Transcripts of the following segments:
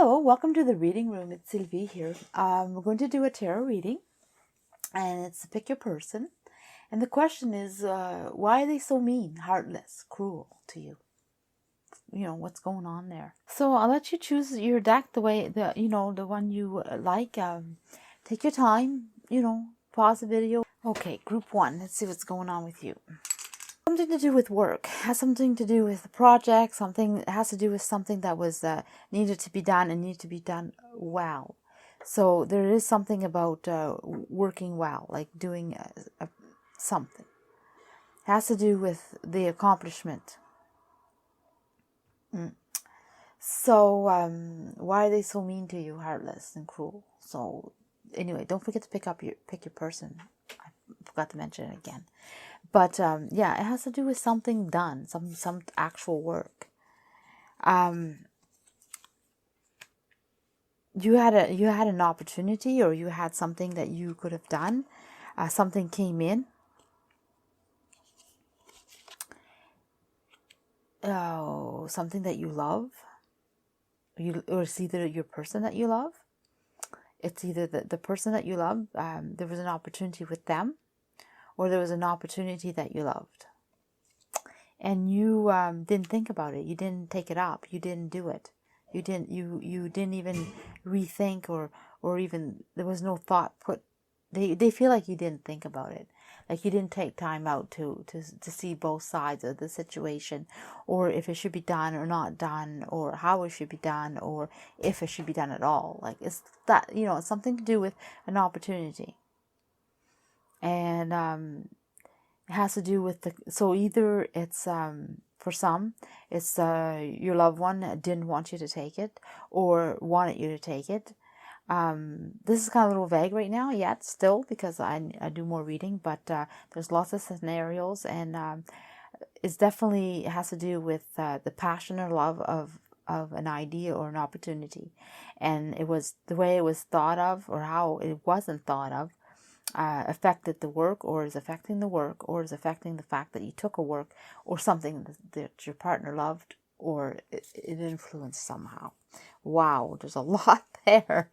Hello, welcome to the reading room. It's Sylvie here. We're going to do a tarot reading, and it's to pick your person. And the question is, why are they so mean, heartless, cruel to you? You know, what's going on there? So I'll let you choose your deck the one you like. Take your time, pause the video. Okay, group one. Let's see what's going on with you. Something to do with work, has something to do with the project, something has to do with something that was needed to be done and needed to be done well. So there is something about working well, like doing something. It has to do with the accomplishment. So why are they so mean to you, heartless and cruel? So anyway, don't forget to pick your person. I forgot to mention it again. But yeah, it has to do with something done, some actual work. You had an opportunity, or you had something that you could have done. Something came in. Oh, something that you love. Or it's either your person that you love. It's either the person that you love. There was an opportunity with them, or there was an opportunity that you loved. And you didn't think about it. You didn't take it up. You didn't do it. You didn't even rethink or even, there was no thought put. They feel like you didn't think about it. Like you didn't take time out to see both sides of the situation, or if it should be done or not done, or how it should be done, or if it should be done at all. Like it's that, it's something to do with an opportunity. And it has to do with so either it's for some, it's your loved one didn't want you to take it or wanted you to take it. This is kind of a little vague right now yet still, because I do more reading, but there's lots of scenarios, and it has to do with the passion or love of an idea or an opportunity, and it was the way it was thought of or how it wasn't thought of. Affected the work, or is affecting the work, or is affecting the fact that you took a work or something that your partner loved, or it influenced somehow. Wow, there's a lot there.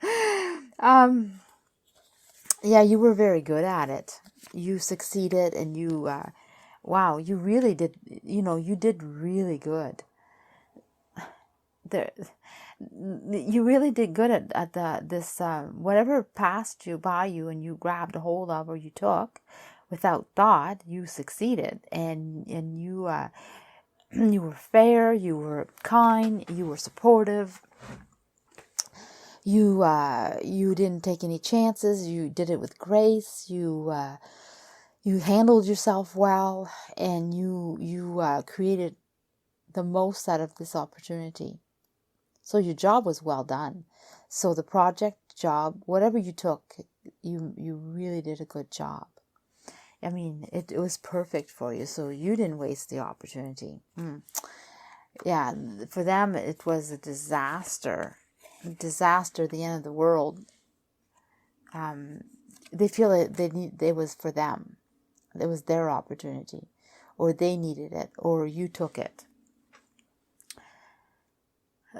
Yeah, you were very good at it. You succeeded, and you, wow, you really did, you did really good. You really did good at this whatever passed you by you and you grabbed a hold of or you took without thought. You succeeded, and you you were fair, you were kind, you were supportive. You didn't take any chances. You did it with grace. You handled yourself well, and you created the most out of this opportunity. So your job was well done. So the project, job, whatever you took, you really did a good job. I mean, it was perfect for you. So you didn't waste the opportunity. Yeah, for them, it was a disaster. Disaster, the end of the world. They feel it was for them. It was their opportunity. Or they needed it. Or you took it.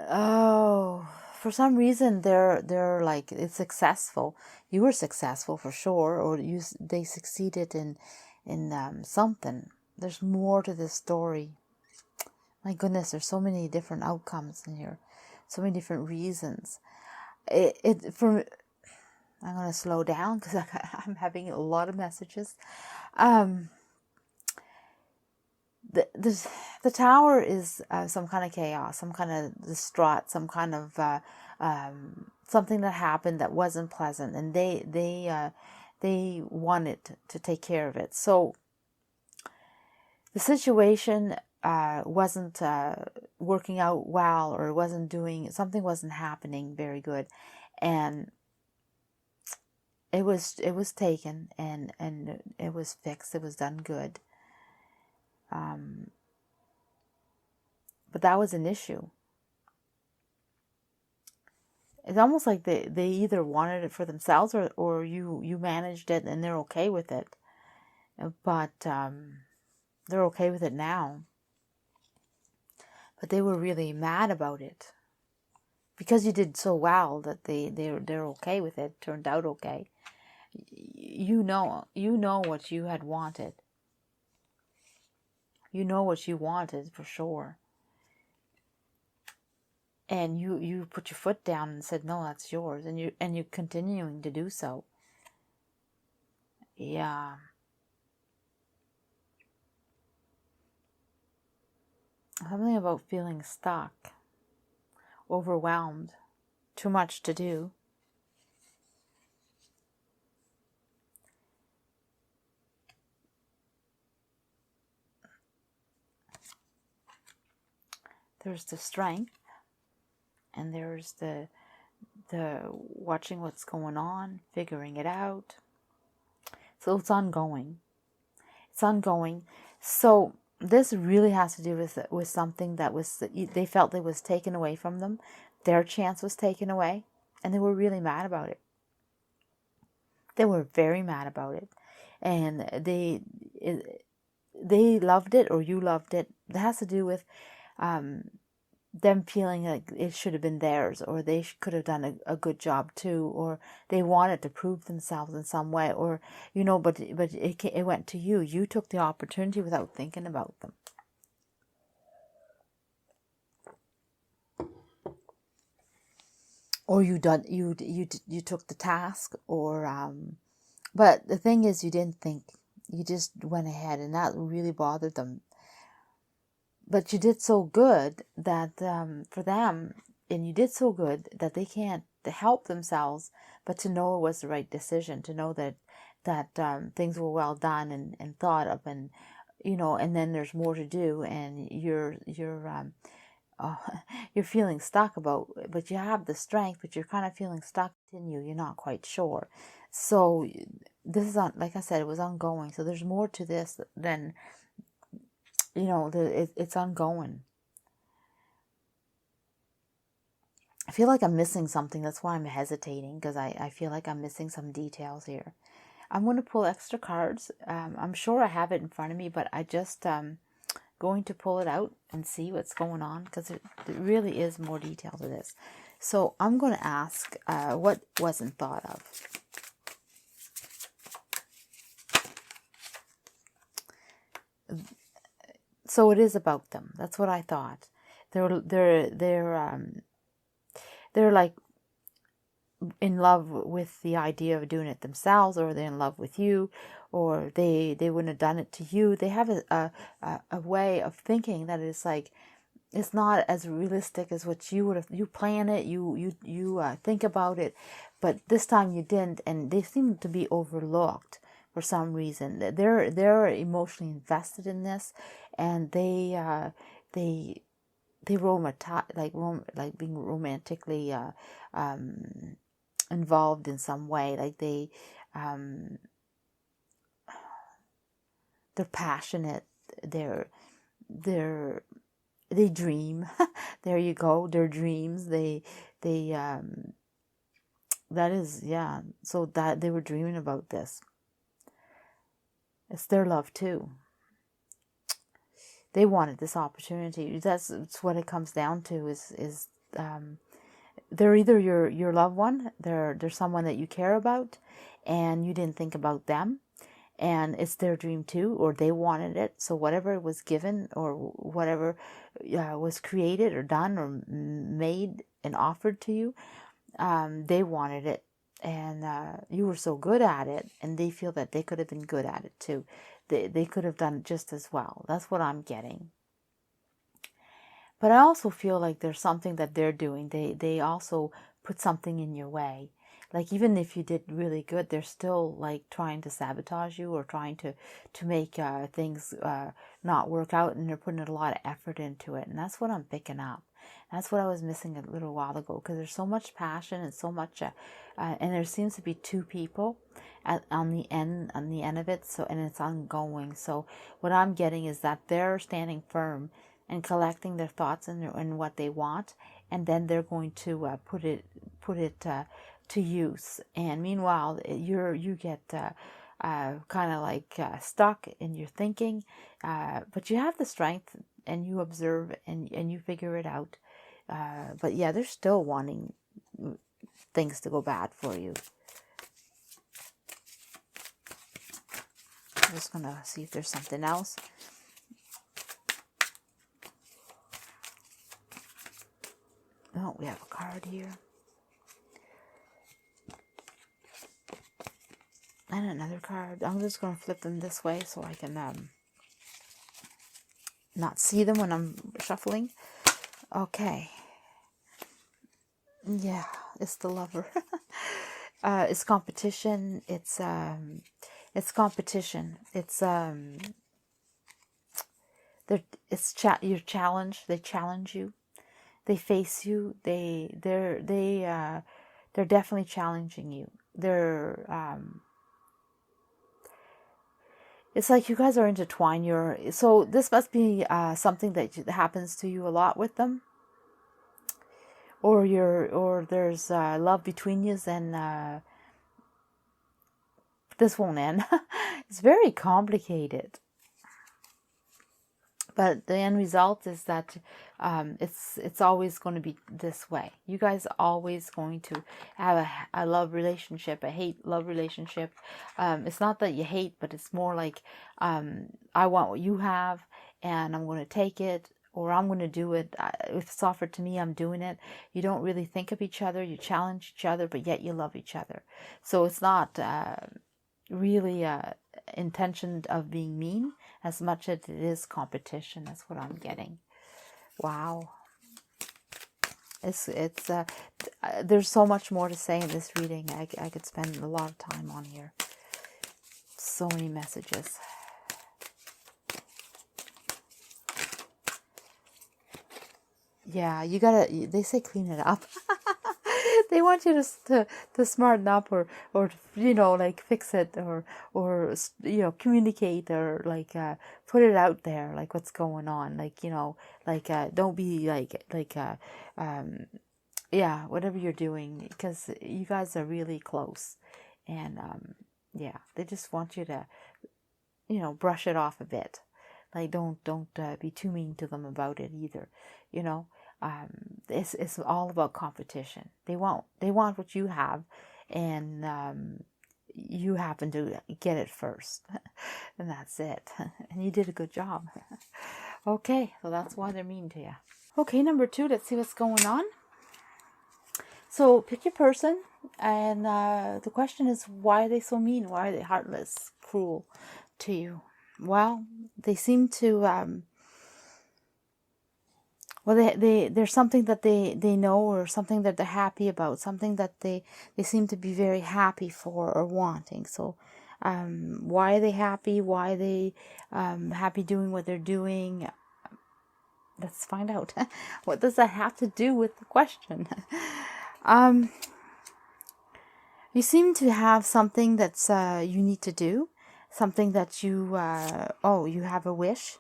Oh, for some reason they're like, it's successful. You were successful for sure, or they succeeded in something. There's more to this story. My goodness, there's so many different outcomes in here, so many different reasons. I'm gonna slow down because I'm having a lot of messages. The tower is some kind of chaos, some kind of distraught, some kind of something that happened that wasn't pleasant, and they wanted to take care of it. So the situation wasn't working out well, or something wasn't happening very good, and it was taken and it was fixed. It was done good. But that was an issue. It's almost like they either wanted it for themselves, or you managed it and they're okay with it. But they're okay with it now. But they were really mad about it. because you did so well that they're okay with it, turned out okay. You know what you had wanted. You know what you wanted for sure. And you put your foot down and said, no, that's yours. And you're continuing to do so. Yeah. Something about feeling stuck, overwhelmed, too much to do. There's the strength, and there's the watching what's going on, figuring it out. So it's ongoing. It's ongoing. So this really has to do with something that they felt that was taken away from them. Their chance was taken away, and they were really mad about it. They were very mad about it, and they loved it, or you loved it. It has to do with them feeling like it should have been theirs, or they could have done a good job too, or they wanted to prove themselves in some way, or but it went to you. You took the opportunity without thinking about them. Or you took the task, or but the thing is, you didn't think. You just went ahead, and that really bothered them. But you did so good that for them, and you did so good that they can't help themselves but to know it was the right decision, to know that things were well done and thought of, and and then there's more to do, and you're feeling stuck but you have the strength, but you're kind of feeling stuck in you. You're not quite sure. So this is like I said, it was ongoing. So there's more to this than it's ongoing. I feel like I'm missing something. That's why I'm hesitating, because I feel like I'm missing some details here. I'm going to pull extra cards. I'm sure I have it in front of me, but I just going to pull it out and see what's going on, because it really is more detail to this. So I'm going to ask what wasn't thought of. So it is about them. That's what I thought. They're like in love with the idea of doing it themselves, or they're in love with you, or they wouldn't have done it to you. They have a way of thinking that is like, it's not as realistic as what you would have. You plan it, you think about it, but this time you didn't, and they seem to be overlooked for some reason. They're emotionally invested in this, and they like being romantically involved in some way. Like they're passionate. They dream. There you go. Their dreams. That is, yeah. So that they were dreaming about this. It's their love too. They wanted this opportunity. That's what it comes down to. Is they're either your loved one, they're someone that you care about, and you didn't think about them, and it's their dream too, or they wanted it. So whatever was given, or whatever was created or done or made and offered to you, they wanted it, and you were so good at it, and they feel that they could have been good at it too. They could have done it just as well. That's what I'm getting. But I also feel like there's something that they're doing. They also put something in your way. Like even if you did really good, they're still like trying to sabotage you, or trying to make things not work out, and they're putting a lot of effort into it. And that's what I'm picking up. That's what I was missing a little while ago, because there's so much passion and so much, and there seems to be two people on the end of it. So, and it's ongoing. So what I'm getting is that they're standing firm and collecting their thoughts and what they want, and then they're going to put it to use. And meanwhile, you get kind of like stuck in your thinking, but you have the strength, and you observe, and you figure it out. But yeah, they're still wanting things to go bad for you. I'm just going to see if there's something else. Oh, we have a card here. And another card. I'm just going to flip them this way so I can not see them when I'm shuffling. Okay. Yeah, it's the Lover. It's competition. It's competition. You're challenged. They challenge you. They face you. They're definitely challenging you. It's like you guys are intertwined. So this must be something that happens to you a lot with them, or there's love between you, and this won't end. It's very complicated. But the end result is that it's always going to be this way. You guys are always going to have a love relationship, a hate-love relationship. It's not that you hate, but it's more like I want what you have, and I'm going to take it, or I'm going to do it. If it's offered to me, I'm doing it. You don't really think of each other. You challenge each other, but yet you love each other. So it's not really intention of being mean as much as it is competition. That's what I'm getting. Wow. It's there's so much more to say in this reading. I could spend a lot of time on here. So many messages. Yeah, they say clean it up. They want you to smarten up, or like fix it, or communicate, or like put it out there, like what's going on, like don't be yeah, whatever you're doing, because you guys are really close, and yeah, they just want you to brush it off a bit, like don't be too mean to them about it either, it's all about competition. They want what you have, and you happen to get it first, and that's it. And you did a good job. Okay, so that's why they're mean to you. Okay, number 2. Let's see what's going on. So pick your person, and the question is, why are they so mean? Why are they heartless, cruel to you? Well, they seem to there's something that they know, or something that they're happy about, something that they seem to be very happy for or wanting. So why are they happy? Why are they happy doing what they're doing? Let's find out. What does that have to do with the question? You seem to have something that's you need to do, something that you have a wish.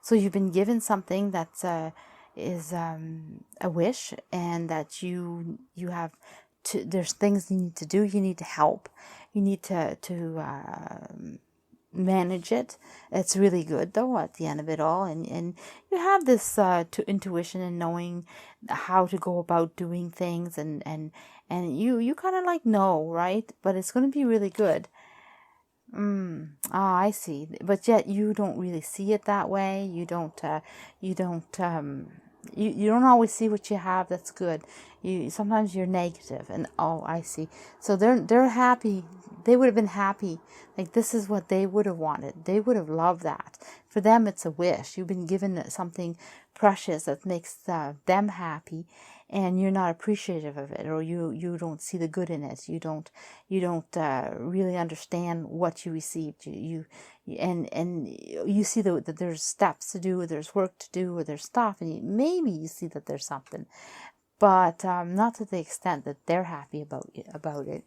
So you've been given something that is a wish, and that you have to. There's things you need to do. You need to help. You need to manage it. It's really good though at the end of it all, and you have this intuition and knowing how to go about doing things, and you kind of like know, right? But it's going to be really good. I see. But yet you don't really see it that way. You don't always see what you have that's good. Sometimes you're negative, and I see. So they're happy. They would have been happy. Like, this is what they would have wanted. They would have loved that. For them, it's a wish. You've been given something precious that makes them happy, and you're not appreciative of it, or you don't see the good in it. You don't really understand what you received. You see that there's steps to do, or there's work to do, or there's stuff, and maybe you see that there's something, but not to the extent that they're happy about it.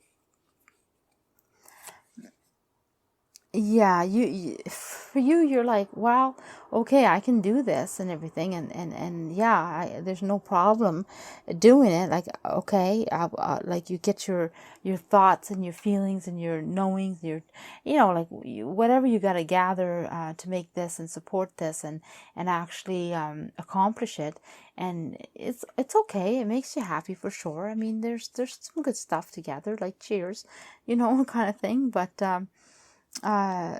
yeah, for you, you're like, well, okay, I can do this and everything, and yeah, there's no problem doing it. Like, okay, like you get your thoughts and your feelings and your knowings, like whatever you got to gather to make this and support this and actually accomplish it. And it's okay. It makes you happy for sure. I mean, there's some good stuff together, like cheers, kind of thing, but. Uh,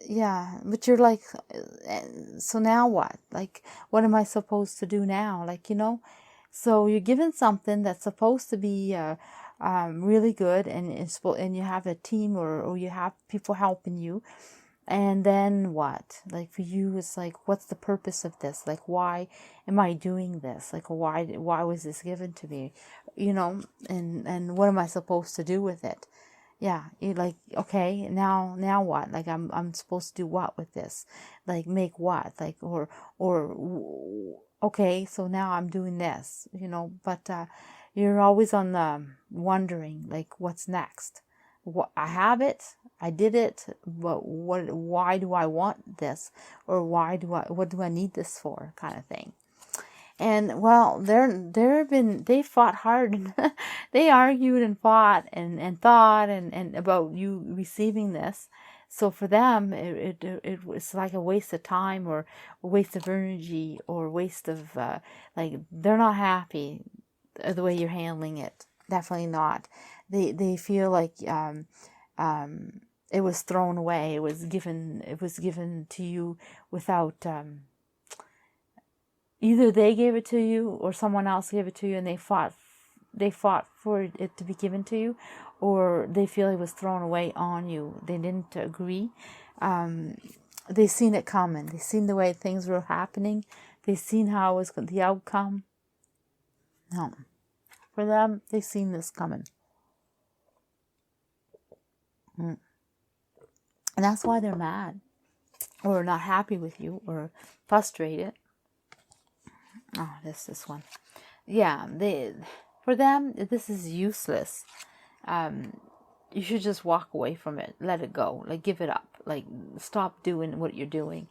yeah, but you're like, so now what? Like, what am I supposed to do now? Like, so you're given something that's supposed to be really good, and you have a team or you have people helping you, and then what? Like for you, it's like, what's the purpose of this? Like, why am I doing this? Like, why was this given to me? And what am I supposed to do with it? Yeah, you like, okay, now what? Like I'm supposed to do what with this? Like make what? Like okay, so now I'm doing this, but you're always on the wondering like what's next. What I have it, I did it, but why do I want this? Or what do I need this for, kind of thing. And well, they fought hard and they argued and fought and thought and about you receiving this. So for them, it was like a waste of time or a waste of energy or waste of like they're not happy the way you're handling it. Definitely not. They feel like it was thrown away. It was given to you without. Either they gave it to you or someone else gave it to you and they fought for it to be given to you, or they feel it was thrown away on you. They didn't agree. They seen it coming. They seen the way things were happening. They seen how it was the outcome. No. For them, they seen this coming. And that's why they're mad or not happy with you or frustrated. Oh, this one. Yeah, for them, this is useless. You should just walk away from it. Let it go. Like, give it up. Like, stop doing what you're doing.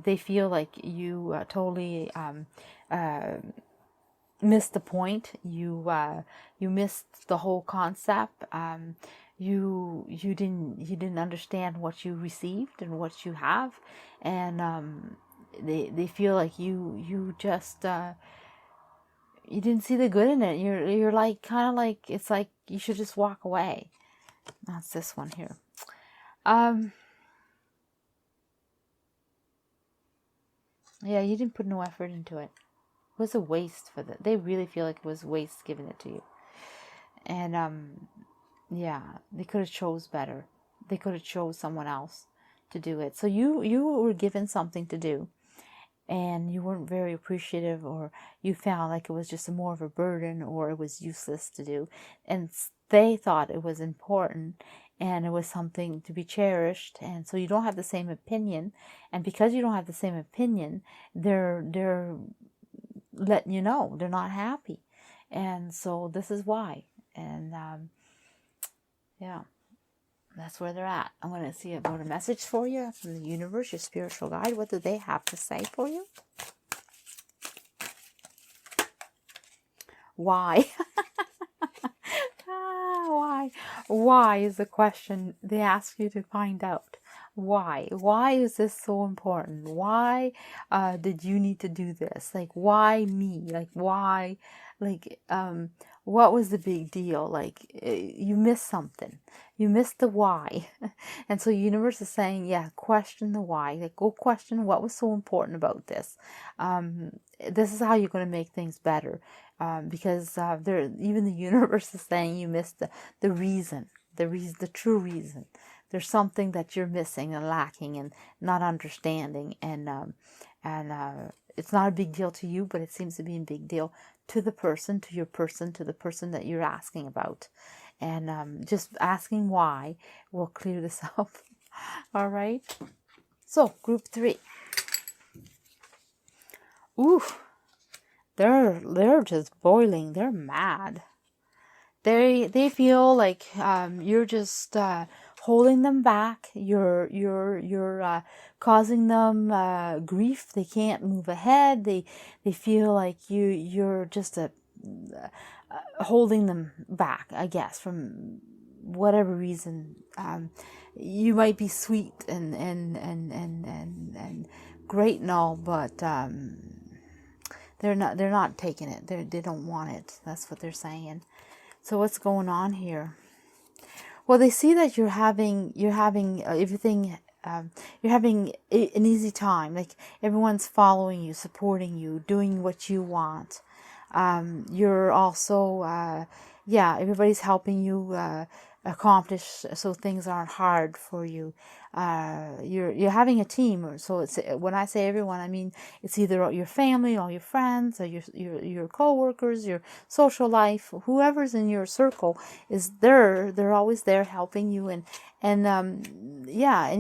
They feel like you totally missed the point. You missed the whole concept. You didn't understand what you received and what you have, and they feel like you just you didn't see the good in it. You're like kind of like it's like you should just walk away. That's this one here. Yeah, you didn't put no effort into it. It was a waste for them. They really feel like it was waste giving it to you. And yeah, they could have chose better. They could have chose someone else to do it. So you were given something to do, and you weren't very appreciative, or you found like it was just more of a burden, or it was useless to do, and they thought it was important and it was something to be cherished. And so you don't have the same opinion, and because you don't have the same opinion, they're letting you know they're not happy, and so this is why. And yeah, that's where they're at. I'm going to see about a message for you from the universe, your spiritual guide. What do they have to say for you? Why? Why? Why is the question they ask you to find out. Why? Why is this so important? Why did you need to do this? Like, why me? Like, why? Like, what was the big deal? Like, you missed something. You missed the why. And so universe is saying, yeah, question the why. Like, go question what was so important about this. This is how you're going to make things better. Because even the universe is saying you missed the reason, the true reason. There's something that you're missing and lacking and not understanding, and it's not a big deal to you, but it seems to be a big deal to the person, to your person, to the person that you're asking about. And just asking why will clear this up. All right. So group 3. Ooh, they're just boiling. They're mad. They feel like you're just holding them back. You're causing them grief. They can't move ahead. They feel like you're just holding them back, I guess, from whatever reason. You might be sweet and great and all, but they're not taking it. They don't want it. That's what they're saying. So what's going on here? Well, they see that you're having everything. You're having an easy time. Like everyone's following you, supporting you, doing what you want. You're also, everybody's helping you accomplish, so things aren't hard for you. You're having a team. So it's, when I say everyone, I mean it's either your family, all your friends, or your co-workers, your social life, whoever's in your circle is there. They're always there helping you, and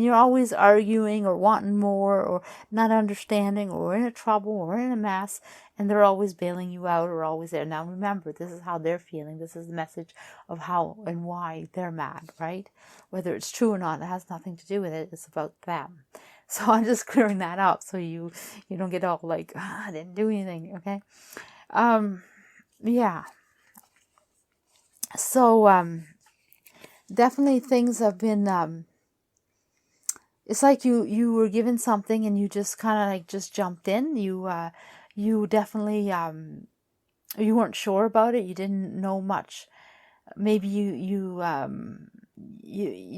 you're always arguing or wanting more or not understanding or in a trouble or in a mess, and they're always bailing you out or always there. Now remember, this is how they're feeling. This is the message of how and why they're mad, right? Whether it's true or not, it has nothing to do with it. It's about them. So I'm just clearing that up so you don't get all like, I didn't do anything, okay? So definitely things have been, it's like you were given something and you just kind of like just jumped in. You definitely, you weren't sure about it. You didn't know much. Maybe you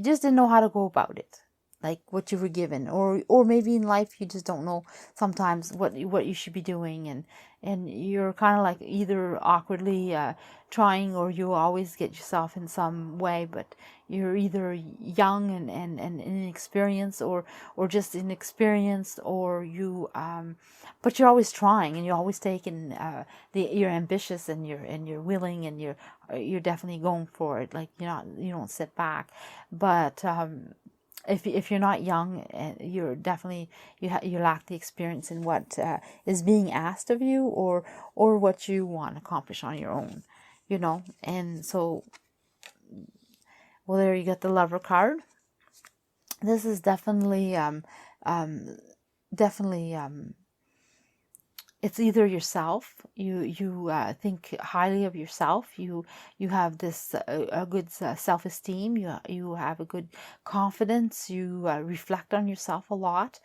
just didn't know how to go about it, like what you were given, or maybe in life you just don't know sometimes what you should be doing, and you're kind of like either awkwardly trying, or you always get yourself in some way, but you're either young and inexperienced, or just inexperienced, or you but you're always trying, and you're always taking you're ambitious, and you're willing, and you're definitely going for it. Like you don't sit back, but if you're not young, you're definitely you lack the experience in what is being asked of you, or what you want to accomplish on your own, and so, well, there you get the Lover card. This is definitely it's either yourself, you think highly of yourself, you have this a good self-esteem, you have a good confidence, you reflect on yourself a lot,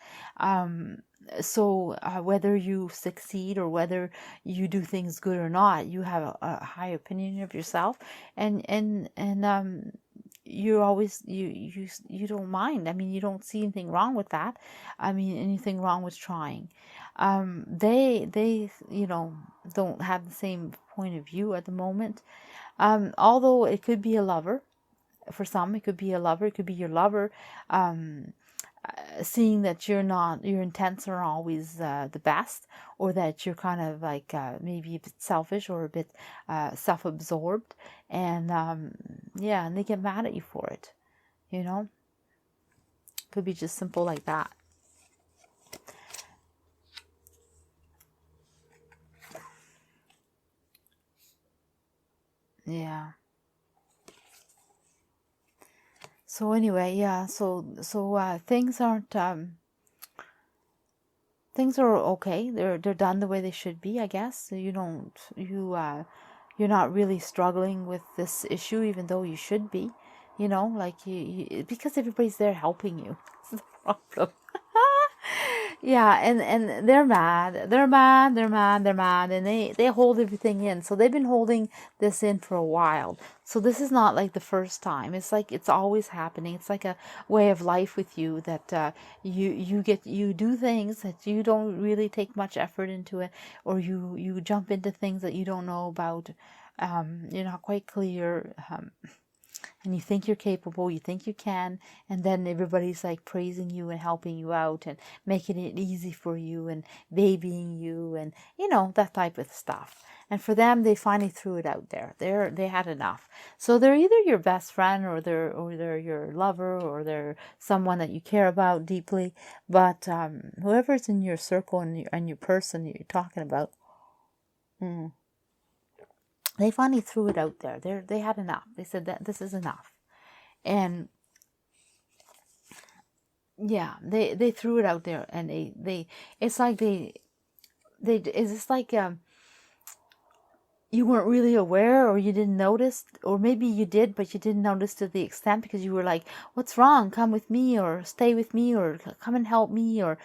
so whether you succeed or whether you do things good or not, you have a high opinion of yourself, and you always you don't mind. I mean, you don't see anything wrong with that. I mean, anything wrong with trying. They don't have the same point of view at the moment. Although it could be a lover. For some, it could be a lover. It could be your lover. Seeing that your intents are always the best, or that you're kind of like maybe a bit selfish or a bit self-absorbed, and and they get mad at you for it. Could be just simple like that. Yeah. So anyway, so things aren't things are okay. They're done the way they should be, I guess. So you're not really struggling with this issue, even though you should be. Like you because everybody's there helping you. That's the problem. Yeah, and they're mad, and they hold everything in. So they've been holding this in for a while. So this is not like the first time. It's like it's always happening. It's like a way of life with you, that you do things that you don't really take much effort into it, or you jump into things that you don't know about. You're not quite clear. And you think you're capable, you think you can, and then everybody's like praising you and helping you out and making it easy for you and babying you and that type of stuff. And for them, they finally threw it out there. They had enough. So they're either your best friend, or they're your lover, or they're someone that you care about deeply. But whoever's in your circle and your person you're talking about, they finally threw it out there. They had enough. They said that this is enough. And yeah, they threw it out there, and it's like it's just like you weren't really aware, or you didn't notice, or maybe you did but you didn't notice to the extent, because you were like, what's wrong, come with me, or stay with me, or come and help me, or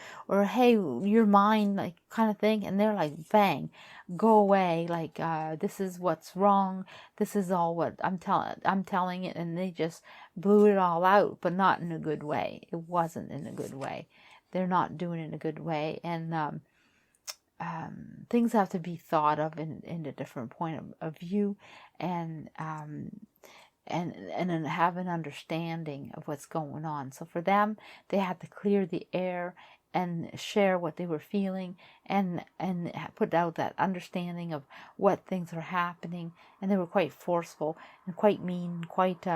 hey, you're mine, like, kind of thing. And they're like, bang, go away, like, this is what's wrong, this is all what I'm telling it. And they just blew it all out, but not in a good way. It wasn't in a good way. They're not doing it in a good way. And things have to be thought of in a different point of view, and and have an understanding of what's going on. So for them, they had to clear the air and share what they were feeling, and put out that understanding of what things are happening. And they were quite forceful and quite mean, quite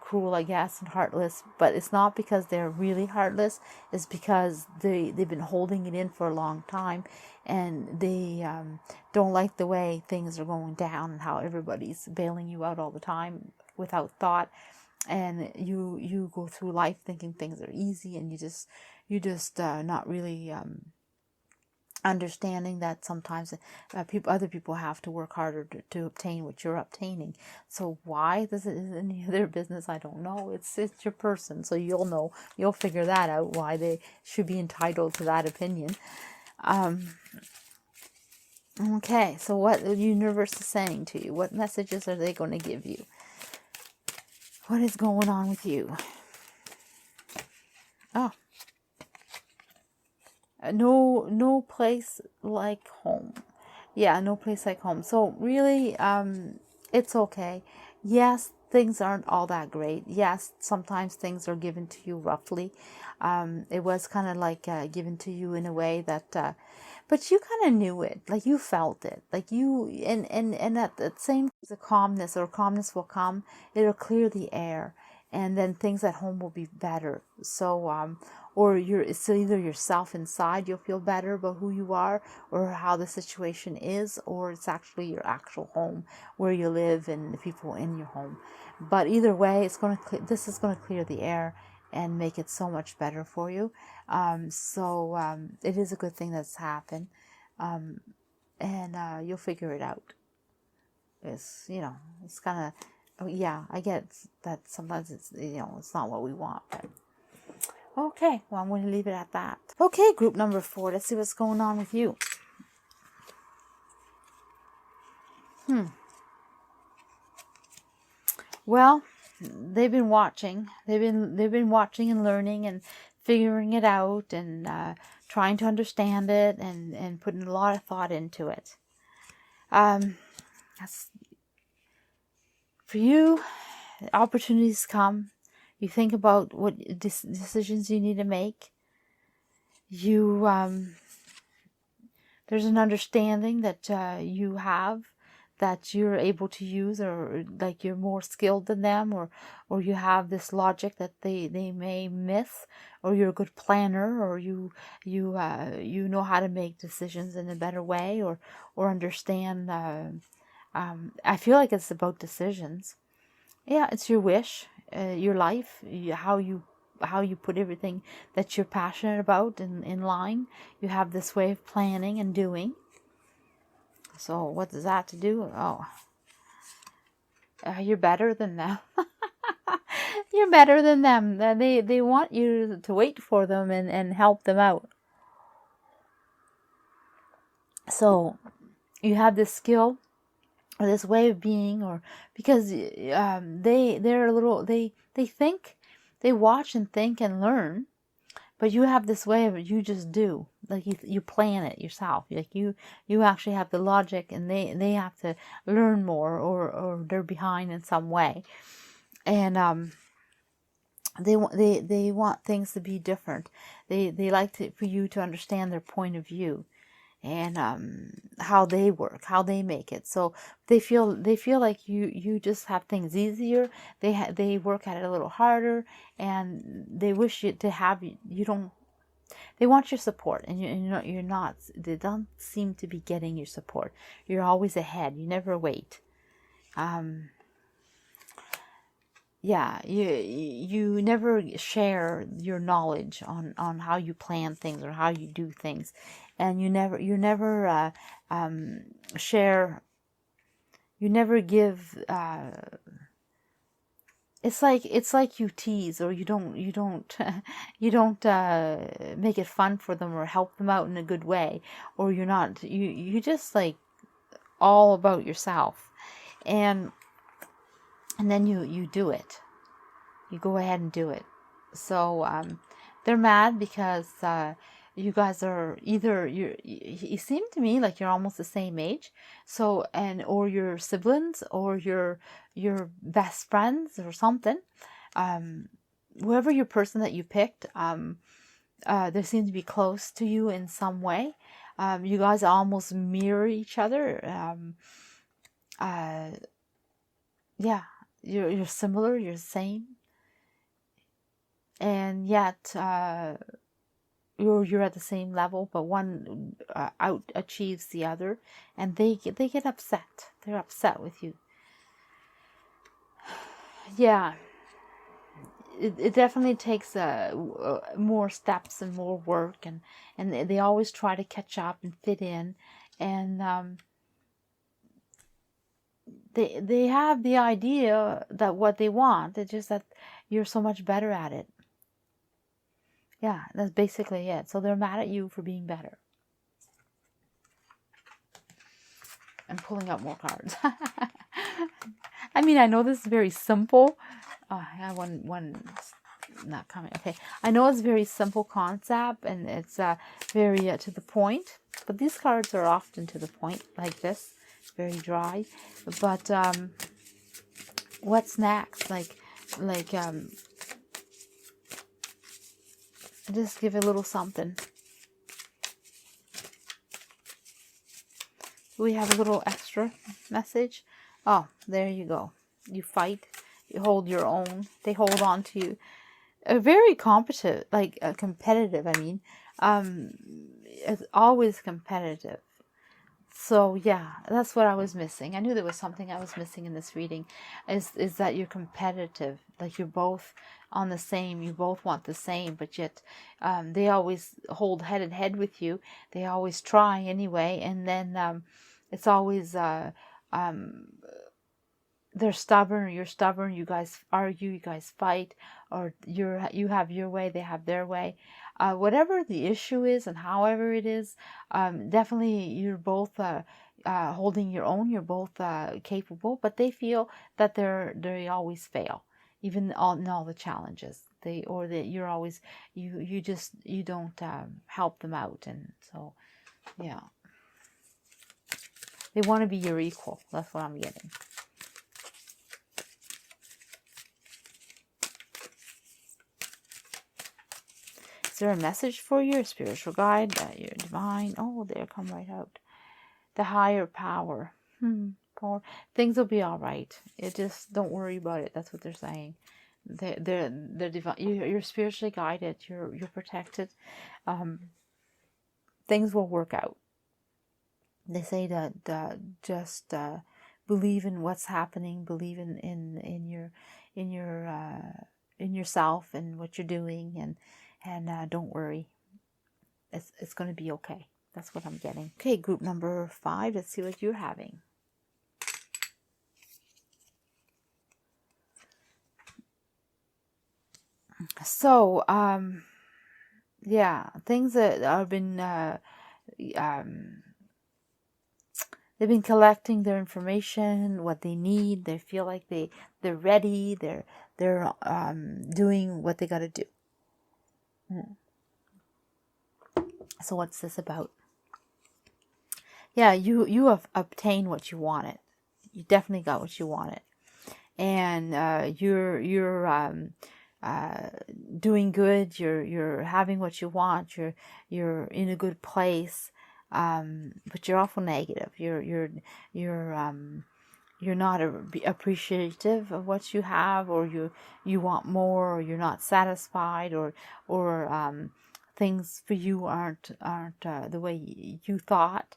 cruel, I guess, and heartless. But it's not because they're really heartless. It's because they've been holding it in for a long time, and they don't like the way things are going down, and how everybody's bailing you out all the time without thought. And you go through life thinking things are easy, and you just not really understanding that sometimes other people have to work harder to obtain what you're obtaining. So why this is any of their business, I don't know. It's your person, so you'll figure that out, why they should be entitled to that opinion. Okay, so what the universe is saying to you, what messages are they going to give you? What is going on with you? Oh, no place like home. Yeah, no place like home. So really, it's okay. Yes, things aren't all that great. Yes, sometimes things are given to you roughly. It was kind of like given to you in a way that, but you kind of knew it, like you felt it, like you, and at the same, the calmness will come. It'll clear the air, and then things at home will be better. So, or it's either yourself inside, you'll feel better about who you are or how the situation is, or it's actually your actual home where you live and the people in your home. But either way, this is going to clear the air and make it so much better for you. So it is a good thing that's happened, and you'll figure it out. It's it's kind of, yeah, I get that sometimes it's it's not what we want, but okay, well, I'm going to leave it at that. Okay, group number 4. Let's see what's going on with you. Well, they've been watching. They've been watching and learning and figuring it out, and trying to understand it, and putting a lot of thought into it. That's for you. Opportunities come. You think about what decisions you need to make. You there's an understanding that you have, that you're able to use, or like you're more skilled than them, or you have this logic that they may miss, or you're a good planner, or you know how to make decisions in a better way, or understand. I feel like it's about decisions. Yeah, it's your wish, your life, how you put everything that you're passionate about in line. You have this way of planning and doing. So what does that to do? Oh, you're better than them. You're better than them. They want you to wait for them and help them out. So you have this skill, or this way of being, or because they're a little, they think, they watch and think and learn, but you have this way of, you just do, like you plan it yourself, like you actually have the logic, and they have to learn more, or they're behind in some way, and they want things to be different. They like for you to understand their point of view, and how they work, how they make it. So they feel like you just have things easier. They work at it a little harder, and they wish you to have you don't. They want your support, and you're not. They don't seem to be getting your support. You're always ahead. You never wait. yeah, you never share your knowledge on how you plan things or how you do things, and you never share. You never give. It's like you tease, or you don't you don't make it fun for them or help them out in a good way, or you just like all about yourself, and then you do it. You go ahead and do it. So they're mad because you guys are either you seem to me like you're almost the same age, so, and or you're siblings, or you're best friends or something. Whoever your person that you picked, they seem to be close to you in some way. You guys almost mirror each other. Yeah, you're similar, you're the same, and yet you're at the same level, but one out achieves the other, and they get upset. They're upset with you. Yeah, it definitely takes more steps and more work, and they always try to catch up and fit in, and they have the idea that what they want. It's just that you're so much better at it. Yeah, that's basically it. So they're mad at you for being better. I'm pulling out more cards. I mean, I know this is very simple. I have one not coming. Okay, I know it's a very simple concept, and it's very to the point. But these cards are often to the point, like this, very dry. But what's next? Like just give a little something. We have a little extra message. Oh, there you go. You fight. You hold your own. They hold on to you. Very competitive, competitive. I mean, it's always competitive. So yeah, that's what I was missing. I knew there was something I was missing in this reading. Is that you're competitive? Like you're both on the same. You both want the same, but yet they always hold head and head with you. They always try anyway, and then it's always they're stubborn or you're stubborn. You guys argue. You guys fight, or you have your way. They have their way. Whatever the issue is and however it is, definitely you're both holding your own. You're both capable, but they feel that they always fail, even in all the challenges. You're always you don't help them out, and so yeah, they want to be your equal. That's what I'm getting. Is there a message for your spiritual guide, your divine? Oh, there, come right out. The higher power. Things will be all right. It just don't worry about it. That's what they're saying. They're divine. You're spiritually guided. You're protected. Things will work out. They say that just believe in what's happening. Believe in yourself and what you're doing, and don't worry. It's going to be okay. That's what I'm getting. Okay, group number 5. Let's see what you're having. So, yeah, things that have been they've been collecting their information, what they need. They feel like they're ready. They're doing what they got to do. So what's this about? Yeah, you have obtained what you wanted. You definitely got what you wanted, and you're doing good. You're having what you want. You're in a good place, but you're awful negative. You're not appreciative of what you have, or you want more, or you're not satisfied, or things for you aren't the way you thought.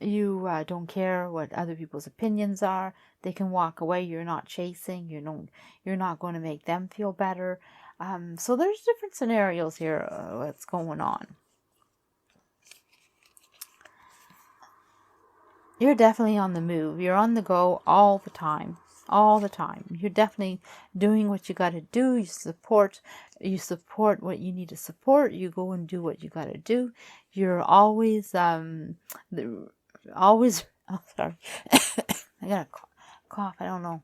You don't care what other people's opinions are. They can walk away. You're not chasing. You're not going to make them feel better. So there's different scenarios here. What's going on? You're definitely on the move. You're on the go all the time. All the time. You're definitely doing what you got to do. You support what you need to support. You go and do what you got to do. You're always always oh sorry. I got a cough. I don't know.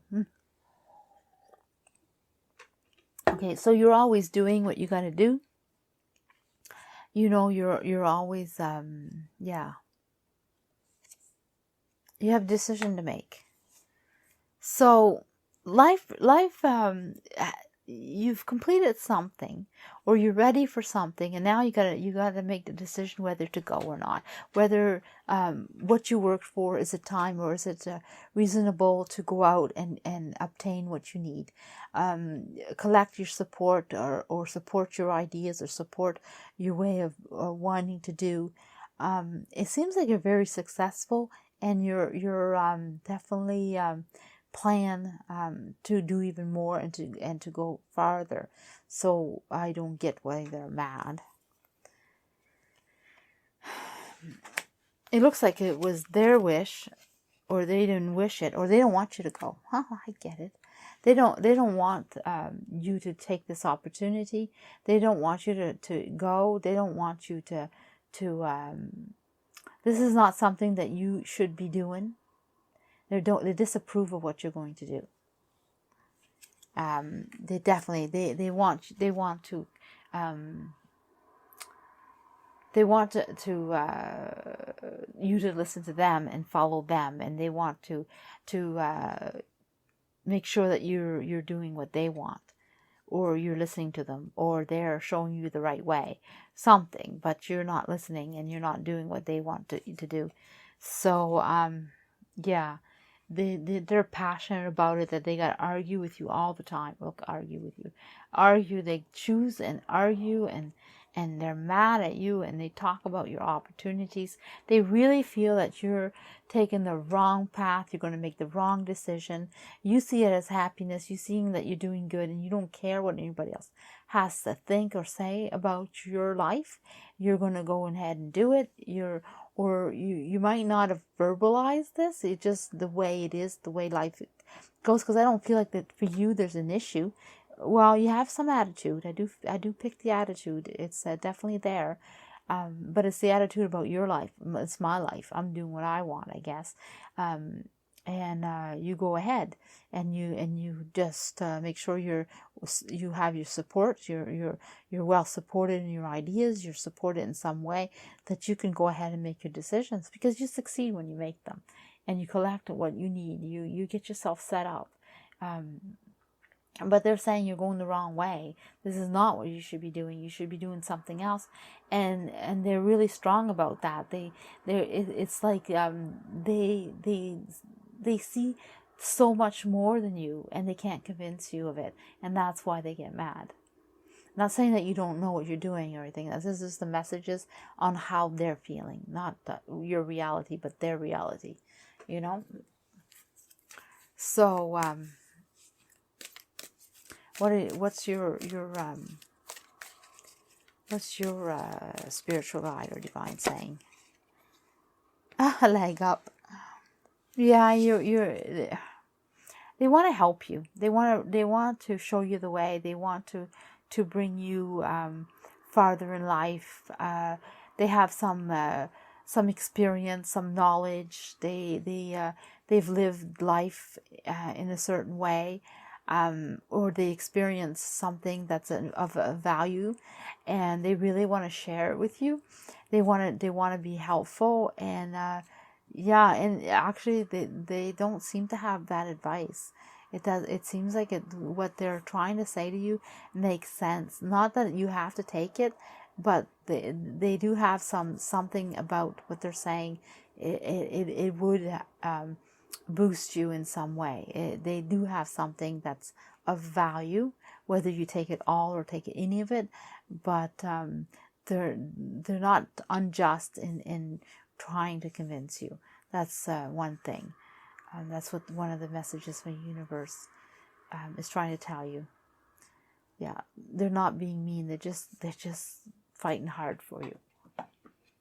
Okay, so you're always doing what you got to do. You know, you're always yeah. You have a decision to make. So life you've completed something, or you're ready for something, and now you gotta make the decision whether to go or not, whether what you worked for, is it time, or is it reasonable to go out and obtain what you need, collect your support, or support your ideas, or support your way of wanting to do. It seems like you're very successful, and you're definitely plan to do even more, and to go farther. So I don't get why they're mad. It looks like it was their wish, or they didn't wish it, or they don't want you to go. I get it. They don't want you to take this opportunity. They don't want you to go. They don't want you to this is not something that you should be doing. They disapprove of what you're going to do. They definitely they want to you to listen to them and follow them, and they want to make sure that you're doing what they want, or you're listening to them, or they're showing you the right way, something, but you're not listening, and you're not doing what they want to do. So yeah. They're passionate about it, that they got to argue with you all the time. Look, argue. They choose and argue, and they're mad at you, and they talk about your opportunities. They really feel that you're taking the wrong path. You're going to make the wrong decision. You see it as happiness. You seeing that you're doing good, and you don't care what anybody else has to think or say about your life. You're going to go ahead and do it. You might not have verbalized this. It's just the way it is, the way life goes. Because I don't feel like that for you there's an issue. Well, you have some attitude. I do pick the attitude. It's definitely there. But it's the attitude about your life. It's my life. I'm doing what I want, I guess. And you go ahead, and you just make sure you have your support. You're well supported in your ideas. You're supported in some way that you can go ahead and make your decisions, because you succeed when you make them, and you collect what you need. You get yourself set up. But they're saying you're going the wrong way. This is not what you should be doing. You should be doing something else, and they're really strong about that. It's like they see so much more than you, and they can't convince you of it, and that's why they get mad. I'm not saying that you don't know what you're doing or anything. This is just the messages on how they're feeling, not your reality, but their reality. So what's your spiritual guide or divine saying? A leg up. Yeah, they want to help you. They want to show you the way. They want to bring you farther in life. They have some experience, some knowledge. They've lived life in a certain way, or they experience something that's of a value, and they really want to share it with you. They want to be helpful, and yeah, and actually they don't seem to have bad advice. It seems like what they're trying to say to you makes sense. Not that you have to take it, but they do have something about what they're saying. It would boost you in some way. They do have something that's of value, whether you take it all or take any of it, but they're not unjust in trying to convince you. That's one thing. That's what one of the messages from the universe is trying to tell you. Yeah, they're not being mean. They're just fighting hard for you.